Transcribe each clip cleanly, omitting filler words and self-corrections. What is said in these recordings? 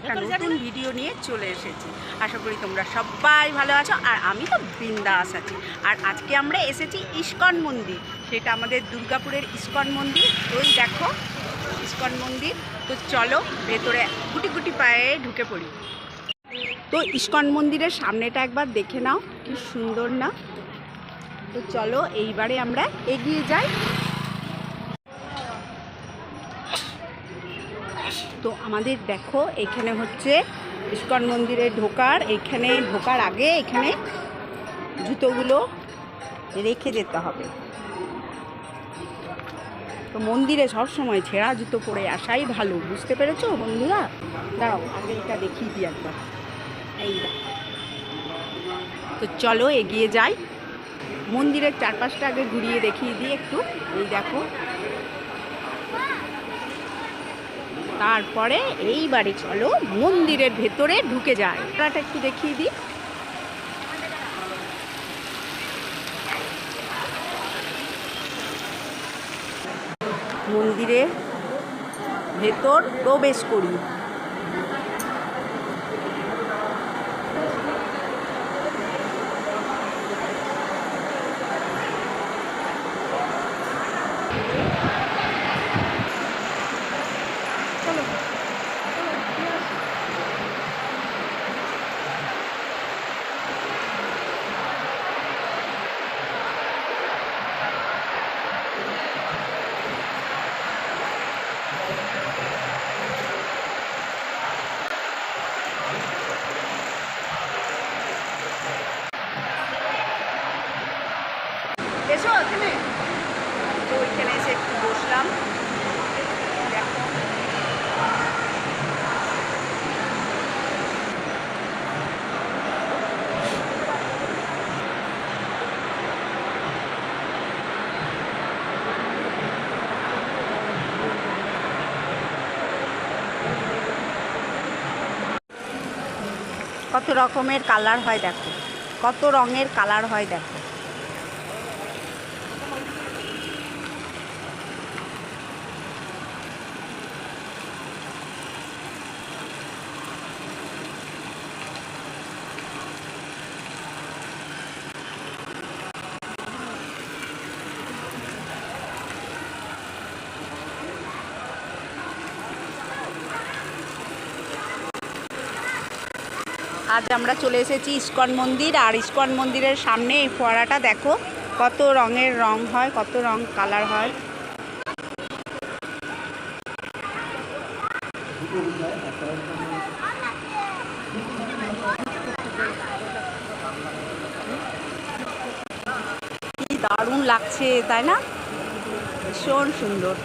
একটা নতুন ভিডিও নিয়ে চলে এসেছি। আশা করি তোমরা সবাই ভালো আছো, আর আমি তো বিন্দাস আছি। আর আজকে আমরা এসেছি ইস্কন মন্দির, সেটা আমাদের দুর্গাপুরের ইস্কন মন্দির। ওই দেখো ইস্কন মন্দির। তো চলো ভেতরে গুটি গুটি পায়ে ঢুকে পড়ি। তো ইস্কন মন্দিরের সামনেটা একবার দেখে নাও, কি সুন্দর না? তো চলো এইবারে আমরা এগিয়ে যাই। তো আমাদের দেখো এখানে হচ্ছে ইস্কন মন্দিরে এখানে ঢোকার আগে এখানে জুতোগুলো রেখে যেতে হবে। তো মন্দিরে সবসময় ছেঁড়া জুতো পরে আসাই ভালো, বুঝতে পেরেছো বন্ধুরা? দাঁড়াও আগে এটা দেখিয়ে দিই একবার। এই তো চলো এগিয়ে যাই, মন্দিরের চারপাশটা আগে ঘুরিয়ে দেখিয়ে দিই একটু। এই দেখো, তারপরে এইবারে চলো মন্দিরের ভেতরে ঢুকে যায়। এটা একটু দেখিয়ে দিই। মন্দিরের ভেতর প্রবেশ করি। এসো এখানে। তো ওইখানে এসে একটু বসলাম। দেখো কত রকমের কালার হয়, দেখো কত রঙের কালার হয়। দেখো আজ আমরা চলে এসেছি ইস্কন মন্দির, আর ইস্কন মন্দিরের সামনে এই ফোয়ারাটা দেখো কত রঙের রং হয়, কত রং কালার হয়। কি দারুণ লাগছে তাই না? ভীষণ সুন্দর।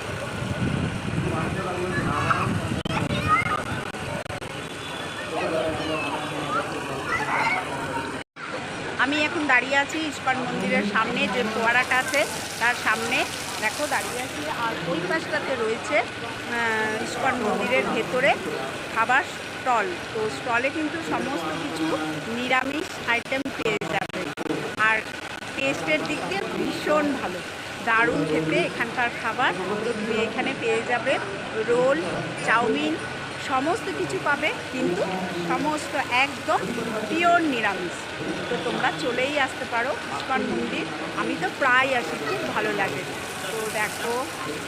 আমি এখন দাঁড়িয়ে আছি ইস্কন মন্দিরের সামনে, যে ফোয়ারাটা আছে তার সামনে দেখো দাঁড়িয়ে আছি। আর ওই পাশটাতে রয়েছে ইস্কন মন্দিরের ভেতরে খাবার স্টল। তো স্টলে কিন্তু সমস্ত কিছু নিরামিষ আইটেম পেয়ে যাবে, আর টেস্টের দিক দিয়ে ভীষণ ভালো, দারুণ খেতে এখানকার খাবার। তো তুমি এখানে পেয়ে যাবে রোল, চাউমিন, সমস্ত কিছু পাবে, কিন্তু সমস্ত একদম পিওর নিরামিষ। তো তোমরা চলেই আসতে পারো ইস্কন মন্দির। আমি তো প্রায় আসি, খুব ভালো লাগে। তো দেখো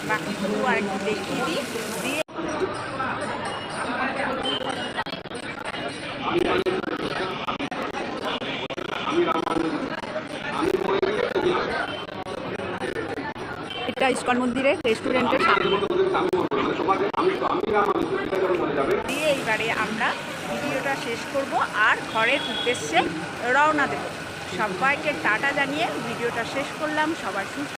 বাকিগুলো আর একটু দেখিয়ে দিই দিয়ে এটা ইস্কন মন্দিরের রেস্টুরেন্টের সামনে দিয়ে এইবারে আমরা ভিডিওটা শেষ করব আর ঘরের উদ্দেশ্যে রওনা দেব। সবাইকে টাটা জানিয়ে ভিডিওটা শেষ করলাম। সবাই সুস্থ